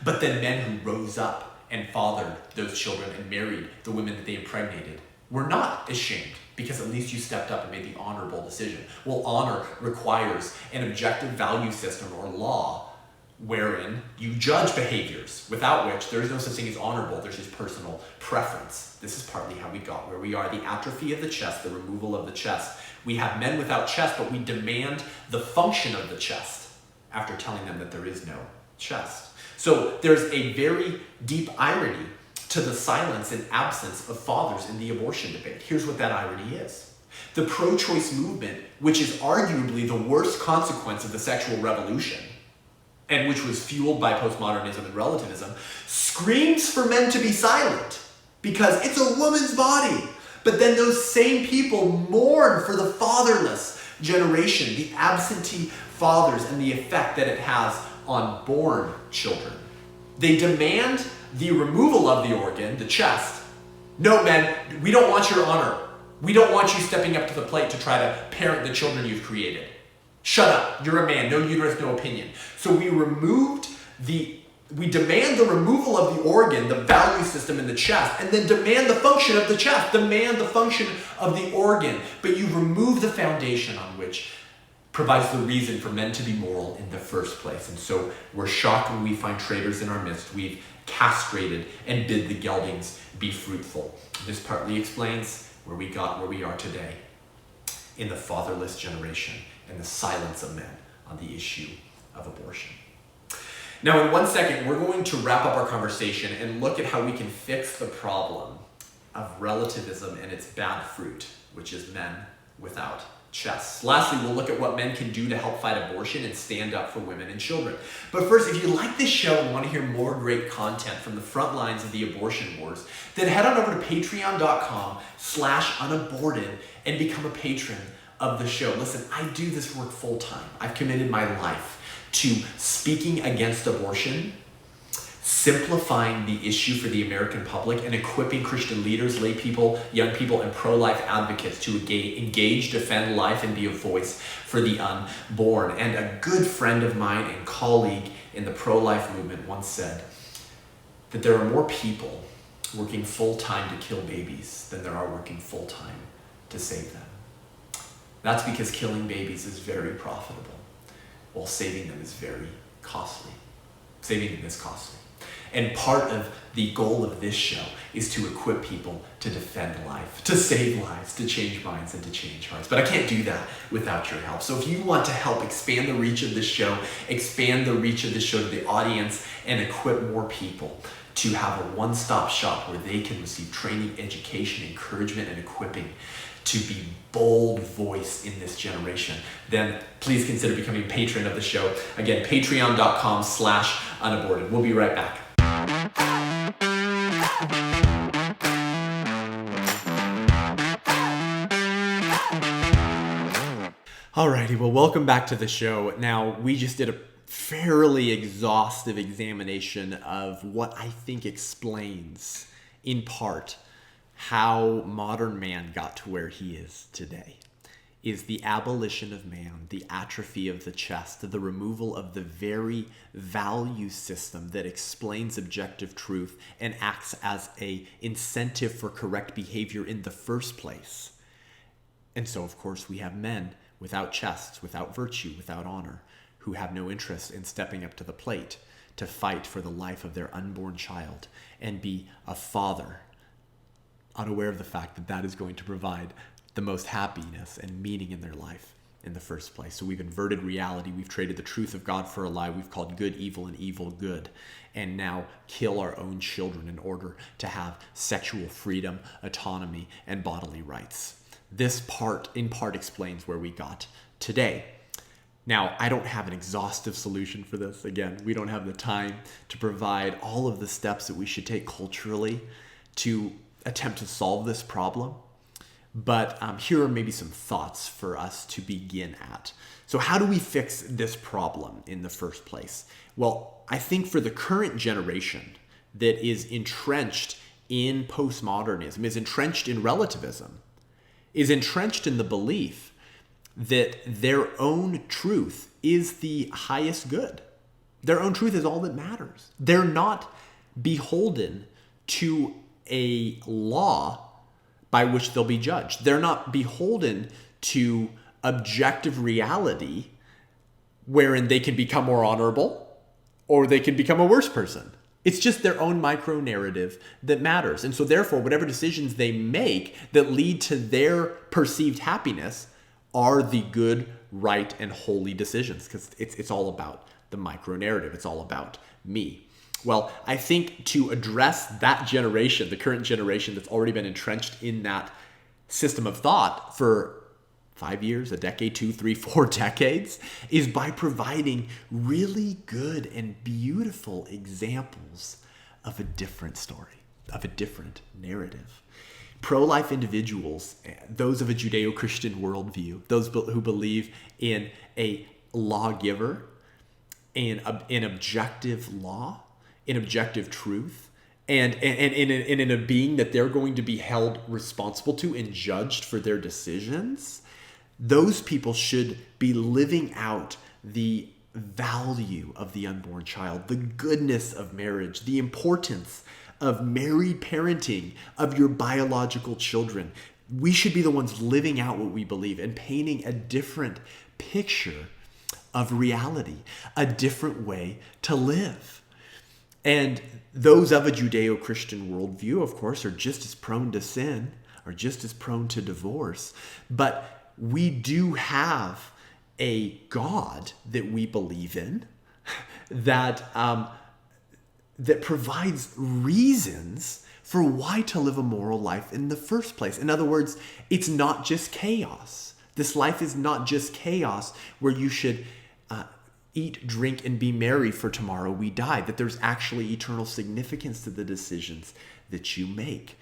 But then men who rose up and fathered those children and married the women that they impregnated were not ashamed, because at least you stepped up and made the honorable decision. Well, honor requires an objective value system or law wherein you judge behaviors, without which there is no such thing as honorable, there's just personal preference. This is partly how we got where we are. The atrophy of the chest, the removal of the chest. We have men without chest, but we demand the function of the chest after telling them that there is no chest. So there's a very deep irony to the silence and absence of fathers in the abortion debate. Here's what that irony is. The pro-choice movement, which is arguably the worst consequence of the sexual revolution, and which was fueled by postmodernism and relativism, screams for men to be silent because it's a woman's body. But then those same people mourn for the fatherless generation, the absentee fathers, and the effect that it has on born children. They demand the removal of the organ, the chest. No, men, we don't want your honor. We don't want you stepping up to the plate to try to parent the children you've created. Shut up, you're a man, no uterus, no opinion. So we demand the removal of the organ, the value system in the chest, and then demand the function of the chest, demand the function of the organ. But you remove the foundation on which provides the reason for men to be moral in the first place. And so we're shocked when we find traitors in our midst. We've castrated and bid the geldings be fruitful. This partly explains where we got where we are today in the fatherless generation and the silence of men on the issue of abortion. Now, in 1 second, we're going to wrap up our conversation and look at how we can fix the problem of relativism and its bad fruit, which is men without chests. Lastly, we'll look at what men can do to help fight abortion and stand up for women and children. But first, if you like this show and want to hear more great content from the front lines of the abortion wars, then head on over to patreon.com/unaborted and become a patron of the show. Listen, I do this work full time. I've committed my life to speaking against abortion, simplifying the issue for the American public, and equipping Christian leaders, lay people, young people, and pro-life advocates to engage, defend life, and be a voice for the unborn. And a good friend of mine and colleague in the pro-life movement once said that there are more people working full-time to kill babies than there are working full-time to save them. That's because killing babies is very profitable, while saving them is very costly. Saving them is costly. And part of the goal of this show is to equip people to defend life, to save lives, to change minds, and to change hearts. But I can't do that without your help. So if you want to help expand the reach of this show, expand the reach of this show to the audience, and equip more people to have a one-stop shop where they can receive training, education, encouragement, and equipping to be bold voice in this generation, then please consider becoming a patron of the show. Again, patreon.com/unaborted. We'll be right back. Alrighty, well, welcome back to the show. Now, we just did a fairly exhaustive examination of what I think explains, in part, how modern man got to where he is today. Is the abolition of man, the atrophy of the chest, the removal of the very value system that explains objective truth and acts as an incentive for correct behavior in the first place. And so, of course, we have men without chests, without virtue, without honor, who have no interest in stepping up to the plate to fight for the life of their unborn child and be a father, unaware of the fact that that is going to provide the most happiness and meaning in their life in the first place. So we've inverted reality. We've traded the truth of God for a lie. We've called good evil and evil good, and now kill our own children in order to have sexual freedom, autonomy, and bodily rights. This in part explains where we got today. Now, I don't have an exhaustive solution for this. Again, we don't have the time to provide all of the steps that we should take culturally to attempt to solve this problem. But here are maybe some thoughts for us to begin at. So how do we fix this problem in the first place? Well, I think for the current generation that is entrenched in postmodernism, is entrenched in relativism, is entrenched in the belief that their own truth is the highest good. Their own truth is all that matters. They're not beholden to a law by which they'll be judged. They're not beholden to objective reality wherein they can become more honorable or they can become a worse person. It's just their own micro-narrative that matters. And so therefore, whatever decisions they make that lead to their perceived happiness are the good, right, and holy decisions, because it's all about the micro-narrative. It's all about me. Well, I think to address that generation, the current generation that's already been entrenched in that system of thought for 5 years, a decade, 2, 3, 4 decades, is by providing really good and beautiful examples of a different story, of a different narrative. Pro-life individuals, those of a Judeo-Christian worldview, those who believe in a lawgiver, in objective law, in objective truth, and in a being that they're going to be held responsible to and judged for their decisions, those people should be living out the value of the unborn child, the goodness of marriage, the importance of married parenting of your biological children. We should be the ones living out what we believe and painting a different picture of reality, a different way to live. And those of a Judeo-Christian worldview, of course, are just as prone to sin, are just as prone to divorce. But we do have a God that we believe in that provides reasons for why to live a moral life in the first place. In other words, it's not just chaos. This life is not just chaos where you should eat, drink, and be merry, for tomorrow we die. That there's actually eternal significance to the decisions that you make.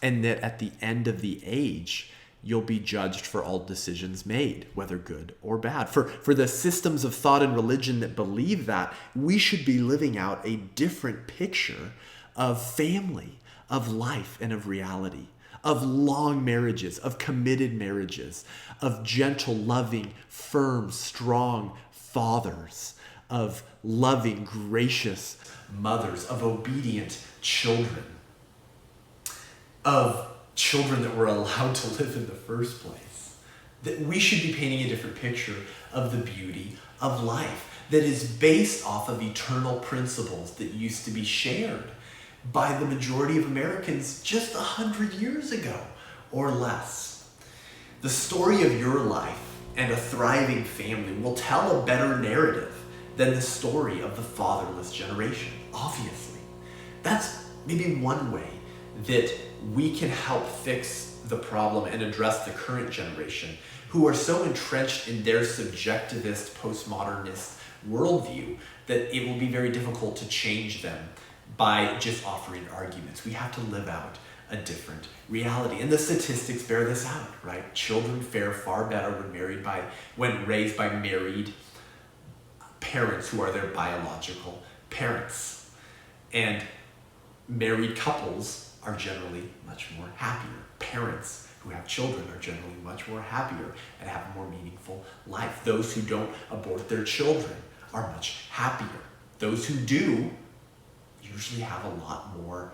And that at the end of the age, you'll be judged for all decisions made, whether good or bad. For the systems of thought and religion that believe that, we should be living out a different picture of family, of life, and of reality, of long marriages, of committed marriages, of gentle, loving, firm, strong fathers, of loving, gracious mothers, of obedient children, of children that were allowed to live in the first place. That we should be painting a different picture of the beauty of life that is based off of eternal principles that used to be shared by the majority of Americans just 100 years ago or less. The story of your life and a thriving family will tell a better narrative than the story of the fatherless generation, obviously. That's maybe one way that we can help fix the problem and address the current generation who are so entrenched in their subjectivist, postmodernist worldview that it will be very difficult to change them by just offering arguments. We have to live out a different reality. And the statistics bear this out, right? Children fare far better when raised by married parents who are their biological parents. And married couples are generally much more happier. Parents who have children are generally much more happier and have a more meaningful life. Those who don't abort their children are much happier. Those who do usually have a lot more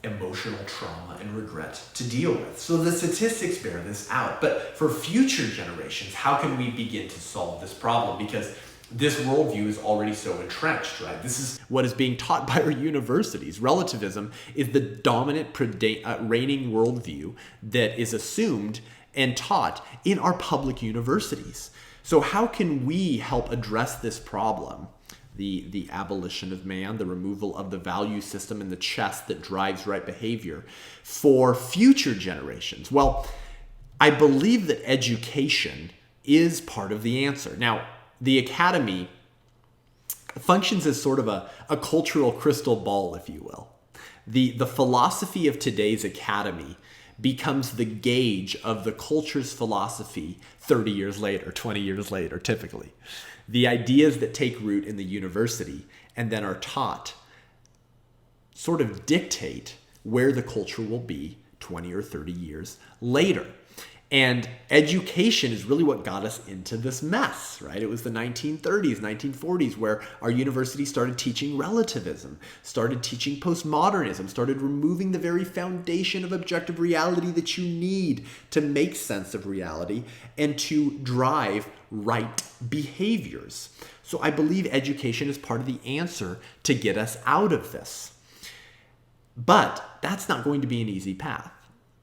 emotional trauma and regret to deal with. So the statistics bear this out. But for future generations, how can we begin to solve this problem? Because this worldview is already so entrenched, right? This is what is being taught by our universities. Relativism is the dominant reigning worldview that is assumed and taught in our public universities. So how can we help address this problem? The abolition of man, the removal of the value system and the chest that drives right behavior for future generations? Well, I believe that education is part of the answer. Now, the academy functions as sort of a cultural crystal ball, if you will. The philosophy of today's academy becomes the gauge of the culture's philosophy 30 years later, 20 years later, typically. The ideas that take root in the university and then are taught sort of dictate where the culture will be 20 or 30 years later. And education is really what got us into this mess, right? It was the 1930s, 1940s, where our universities started teaching relativism, started teaching postmodernism, started removing the very foundation of objective reality that you need to make sense of reality and to drive right behaviors. So I believe education is part of the answer to get us out of this. But that's not going to be an easy path,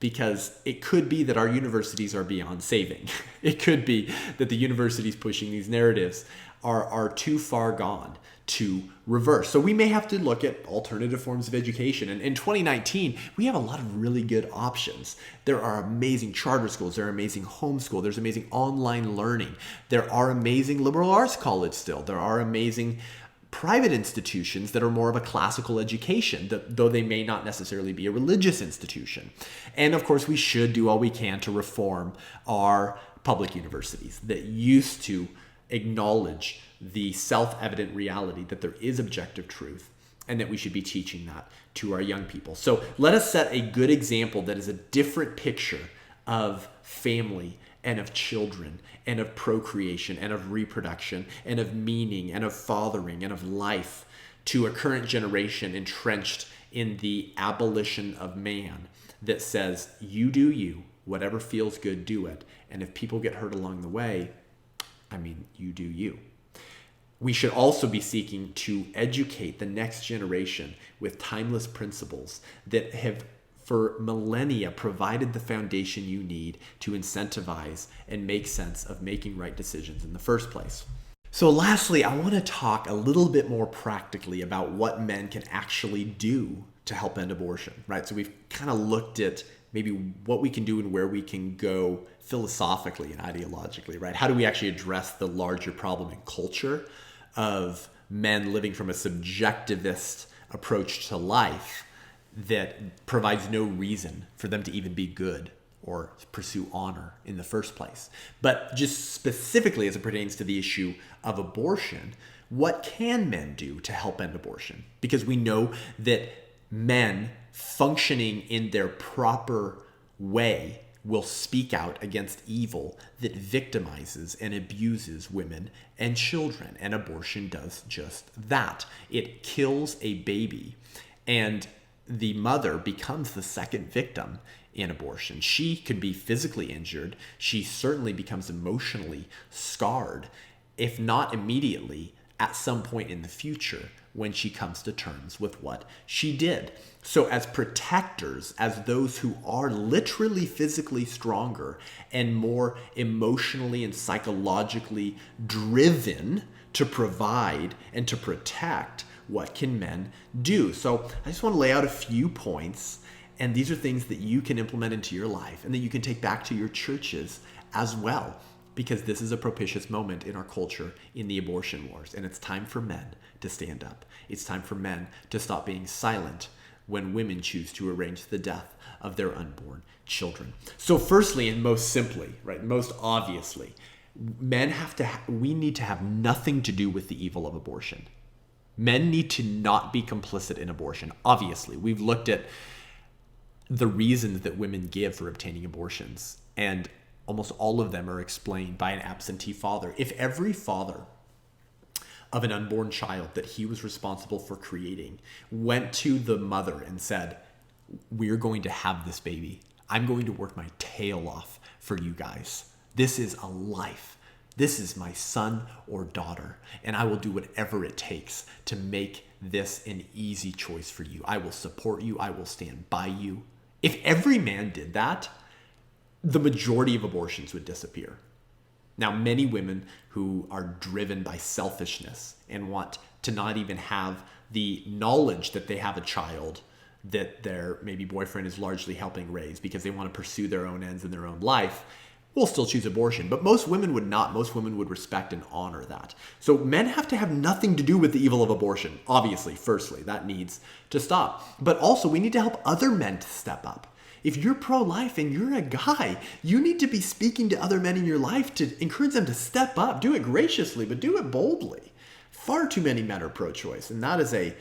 because it could be that our universities are beyond saving. It could be that the universities pushing these narratives are too far gone to reverse. So we may have to look at alternative forms of education. And in 2019, we have a lot of really good options. There are amazing charter schools. There are amazing homeschool. There's amazing online learning. There are amazing liberal arts colleges still. There are amazing private institutions that are more of a classical education, though they may not necessarily be a religious institution. And of course, we should do all we can to reform our public universities that used to acknowledge the self-evident reality that there is objective truth and that we should be teaching that to our young people. So let us set a good example that is a different picture of family and of children and of procreation and of reproduction and of meaning and of fathering and of life to a current generation entrenched in the abolition of man that says, you do you, whatever feels good, do it. And if people get hurt along the way, you do you. We should also be seeking to educate the next generation with timeless principles that have for millennia provided the foundation you need to incentivize and make sense of making right decisions in the first place. So lastly, I want to talk a little bit more practically about what men can actually do to help end abortion, right? So we've kind of looked at maybe what we can do and where we can go philosophically and ideologically, right? How do we actually address the larger problem in culture of men living from a subjectivist approach to life that provides no reason for them to even be good or pursue honor in the first place. But just specifically as it pertains to the issue of abortion, what can men do to help end abortion? Because we know that men functioning in their proper way will speak out against evil that victimizes and abuses women and children. And abortion does just that. It kills a baby, and the mother becomes the second victim in abortion. She could be physically injured. She certainly becomes emotionally scarred, if not immediately, at some point in the future when she comes to terms with what she did. So as protectors, as those who are literally physically stronger and more emotionally and psychologically driven to provide and to protect, what can men do? So I just want to lay out a few points, and these are things that you can implement into your life and that you can take back to your churches as well, because this is a propitious moment in our culture in the abortion wars, and it's time for men to stand up. It's time for men to stop being silent when women choose to arrange the death of their unborn children. So firstly, and most simply, right, most obviously, we need to have nothing to do with the evil of abortion. Men need to not be complicit in abortion. Obviously, we've looked at the reasons that women give for obtaining abortions, and almost all of them are explained by an absentee father. If every father of an unborn child that he was responsible for creating went to the mother and said, we're going to have this baby. I'm going to work my tail off for you guys. This is a life This is my son or daughter, and I will do whatever it takes to make this an easy choice for you. I will support you. I will stand by you. If every man did that, the majority of abortions would disappear. Now, many women who are driven by selfishness and want to not even have the knowledge that they have a child that their maybe boyfriend is largely helping raise because they want to pursue their own ends in their own life, will still choose abortion. But most women would not. Most women would respect and honor that. So men have to have nothing to do with the evil of abortion. Obviously, firstly, that needs to stop. But also, we need to help other men to step up. If you're pro-life and you're a guy, you need to be speaking to other men in your life to encourage them to step up. Do it graciously, but do it boldly. Far too many men are pro-choice, and that is a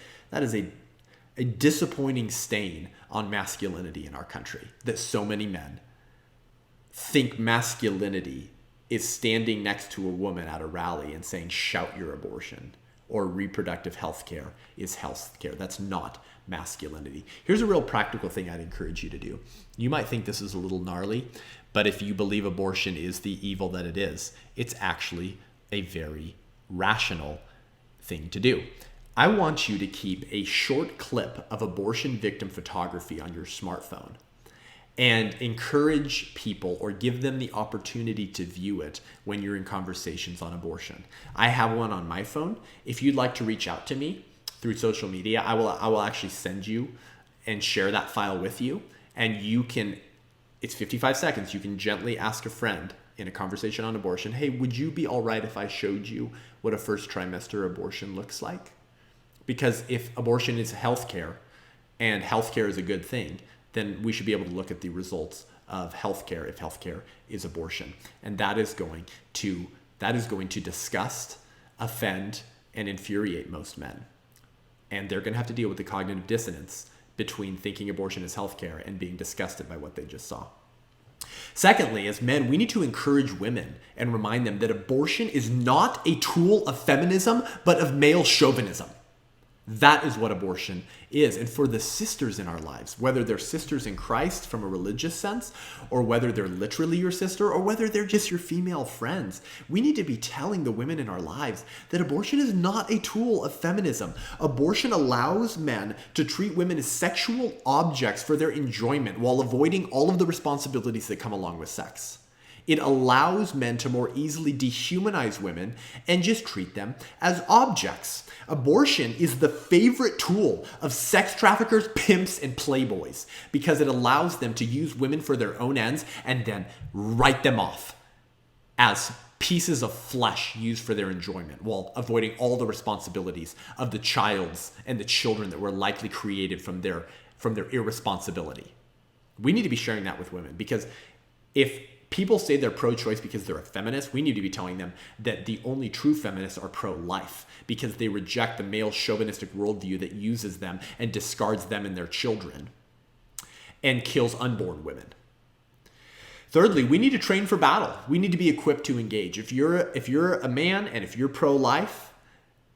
disappointing stain on masculinity in our country, that so many men think masculinity is standing next to a woman at a rally and saying, shout your abortion, or reproductive health care is health care. That's not masculinity. Here's a real practical thing I'd encourage you to do. You might think this is a little gnarly, but if you believe abortion is the evil that it is, it's actually a very rational thing to do. I want you to keep a short clip of abortion victim photography on your smartphone and encourage people or give them the opportunity to view it when you're in conversations on abortion. I have one on my phone. If you'd like to reach out to me through social media, I will actually send you and share that file with you. And you can, it's 55 seconds. You can gently ask a friend in a conversation on abortion, hey, would you be all right if I showed you what a first trimester abortion looks like? Because if abortion is healthcare and healthcare is a good thing, then we should be able to look at the results of healthcare if healthcare is abortion. And that is going to disgust, offend, and infuriate most men. And they're going to have to deal with the cognitive dissonance between thinking abortion is healthcare and being disgusted by what they just saw. Secondly, as men, we need to encourage women and remind them that abortion is not a tool of feminism, but of male chauvinism. That is what abortion is. And for the sisters in our lives, whether they're sisters in Christ from a religious sense, or whether they're literally your sister, or whether they're just your female friends, we need to be telling the women in our lives that abortion is not a tool of feminism. Abortion allows men to treat women as sexual objects for their enjoyment while avoiding all of the responsibilities that come along with sex. It allows men to more easily dehumanize women and just treat them as objects. Abortion is the favorite tool of sex traffickers, pimps, and playboys because it allows them to use women for their own ends and then write them off as pieces of flesh used for their enjoyment while avoiding all the responsibilities of the child's and the children that were likely created from their irresponsibility. We need to be sharing that with women because if people say they're pro-choice because they're a feminist, we need to be telling them that the only true feminists are pro-life because they reject the male chauvinistic worldview that uses them and discards them and their children and kills unborn women. Thirdly, we need to train for battle. We need to be equipped to engage. If you're a man and if you're pro-life,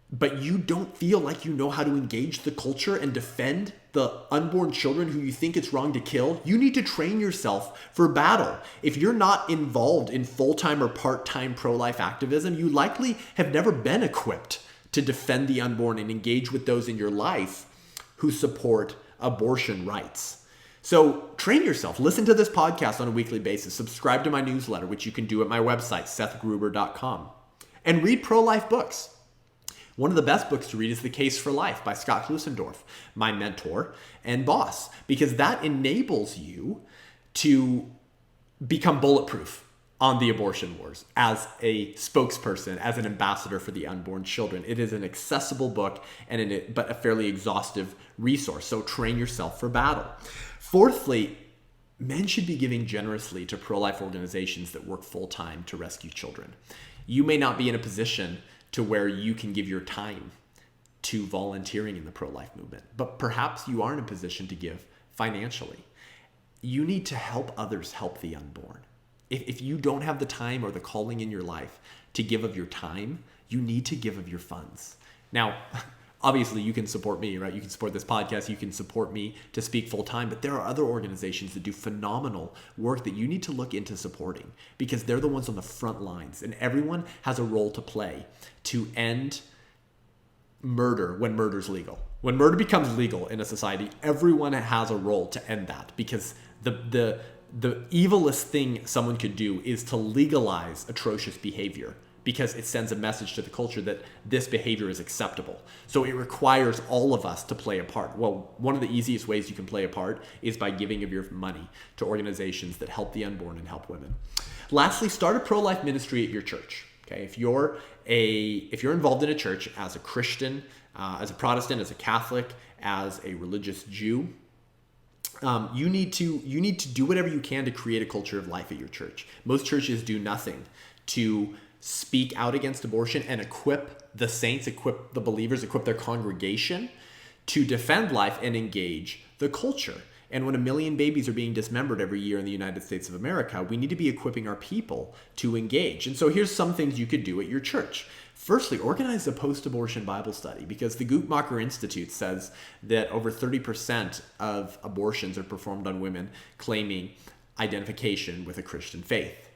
but you don't feel like you know how to engage the culture and defend the unborn children who you think it's wrong to kill, you need to train yourself for battle. If you're not involved in full-time or part-time pro-life activism, you likely have never been equipped to defend the unborn and engage with those in your life who support abortion rights. So train yourself. Listen to this podcast on a weekly basis. Subscribe to my newsletter, which you can do at my website, sethgruber.com. And read pro-life books. One of the best books to read is The Case for Life by Scott Klusendorf, my mentor and boss, because that enables you to become bulletproof on the abortion wars as a spokesperson, as an ambassador for the unborn children. It is an accessible book but a fairly exhaustive resource. So train yourself for battle. Fourthly, men should be giving generously to pro-life organizations that work full-time to rescue children. You may not be in a position to where you can give your time to volunteering in the pro-life movement, but perhaps you are in a position to give financially. You need to help others help the unborn. If you don't have the time or the calling in your life to give of your time, you need to give of your funds. Now, Obviously, you can support me, right? You can support this podcast. You can support me to speak full time. But there are other organizations that do phenomenal work that you need to look into supporting, because they're the ones on the front lines. And everyone has a role to play to end murder when murder's legal. When murder becomes legal in a society, everyone has a role to end that, because the evilest thing someone could do is to legalize atrocious behavior, because it sends a message to the culture that this behavior is acceptable. So it requires all of us to play a part. Well, one of the easiest ways you can play a part is by giving of your money to organizations that help the unborn and help women. Lastly, start a pro-life ministry at your church. Okay, if you're involved in a church as a Christian, as a Protestant, as a Catholic, as a religious Jew, you need to do whatever you can to create a culture of life at your church. Most churches do nothing to speak out against abortion and equip the saints, equip the believers, equip their congregation to defend life and engage the culture. And when 1 million babies are being dismembered every year in the United States of America, we need to be equipping our people to engage. And so here's some things you could do at your church. Firstly, organize a post-abortion Bible study, because the Guttmacher Institute says that over 30% of abortions are performed on women claiming identification with a Christian faith.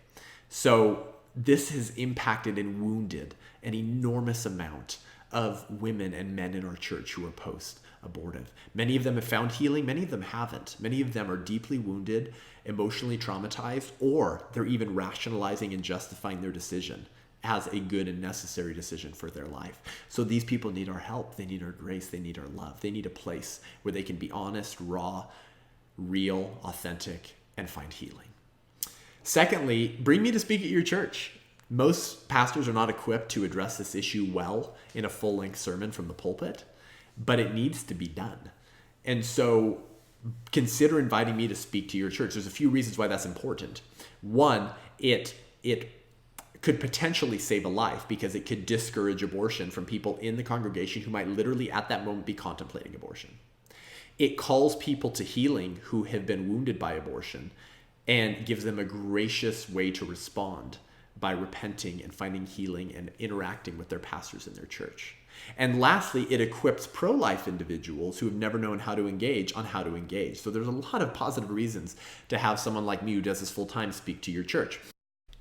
So this has impacted and wounded an enormous amount of women and men in our church who are post-abortive. Many of them have found healing, many of them haven't. Many of them are deeply wounded, emotionally traumatized, or they're even rationalizing and justifying their decision as a good and necessary decision for their life. So these people need our help, they need our grace, they need our love. They need a place where they can be honest, raw, real, authentic, and find healing. Secondly, bring me to speak at your church. Most pastors are not equipped to address this issue well in a full-length sermon from the pulpit, but it needs to be done. And so consider inviting me to speak to your church. There's a few reasons why that's important. One, it could potentially save a life, because it could discourage abortion from people in the congregation who might literally at that moment be contemplating abortion. It calls people to healing who have been wounded by abortion, and gives them a gracious way to respond by repenting and finding healing and interacting with their pastors in their church. And lastly, it equips pro-life individuals who have never known how to engage on how to engage. So there's a lot of positive reasons to have someone like me who does this full-time speak to your church.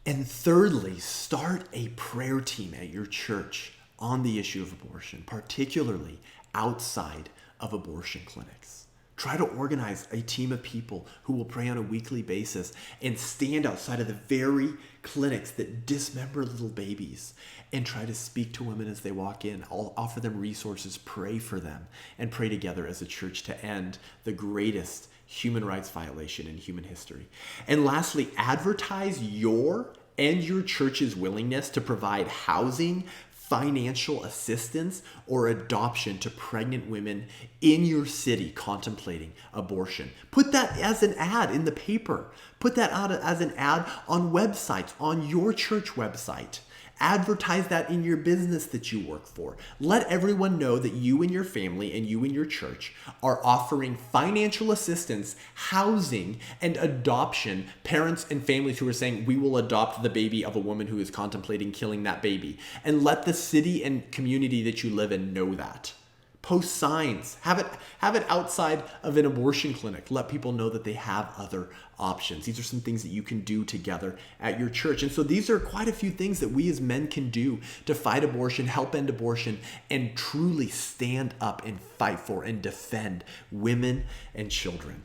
And thirdly, start a prayer team at your church on the issue of abortion, particularly outside of abortion clinics. Try to organize a team of people who will pray on a weekly basis and stand outside of the very clinics that dismember little babies and try to speak to women as they walk in. I'll offer them resources, pray for them, and pray together as a church to end the greatest human rights violation in human history. And lastly, advertise your and your church's willingness to provide housing, financial assistance, or adoption to pregnant women in your city contemplating abortion. Put that as an ad in the paper. Put that out as an ad on websites, on your church website. Advertise that in your business that you work for. Let everyone know that you and your family and you and your church are offering financial assistance, housing, and adoption. Parents and families who are saying, we will adopt the baby of a woman who is contemplating killing that baby. And let the city and community that you live in know that. Post signs. Have it outside of an abortion clinic. Let people know that they have other options. These are some things that you can do together at your church. And so these are quite a few things that we as men can do to fight abortion, help end abortion, and truly stand up and fight for and defend women and children.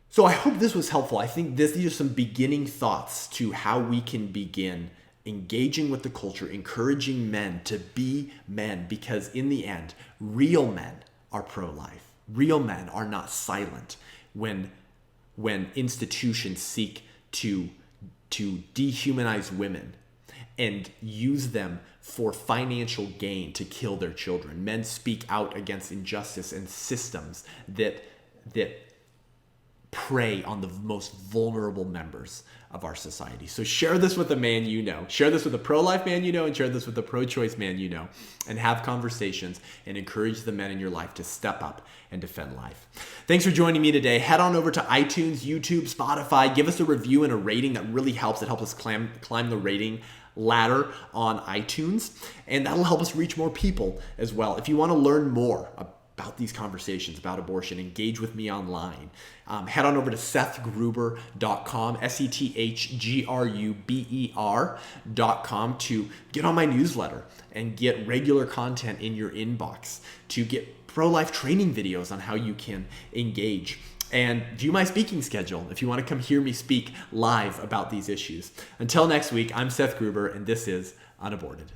So I hope this was helpful. I think these are some beginning thoughts to how we can begin engaging with the culture, encouraging men to be men, because in the end, real men are pro-life. Real men are not silent when institutions seek to dehumanize women and use them for financial gain to kill their children. Men speak out against injustice and systems that prey on the most vulnerable members of our society. So share this with a man you know. Share this with a pro-life man you know, and share this with a pro-choice man you know, and have conversations and encourage the men in your life to step up and defend life. Thanks for joining me today. Head on over to iTunes, YouTube, Spotify. Give us a review and a rating. That really helps. It helps us climb the rating ladder on iTunes, and that'll help us reach more people as well. If you want to learn more about these conversations about abortion, engage with me online. Head on over to sethgruber.com, SETHGRUBER.com, to get on my newsletter and get regular content in your inbox, to get pro-life training videos on how you can engage, and view my speaking schedule if you want to come hear me speak live about these issues. Until next week, I'm Seth Gruber, and this is Unaborted.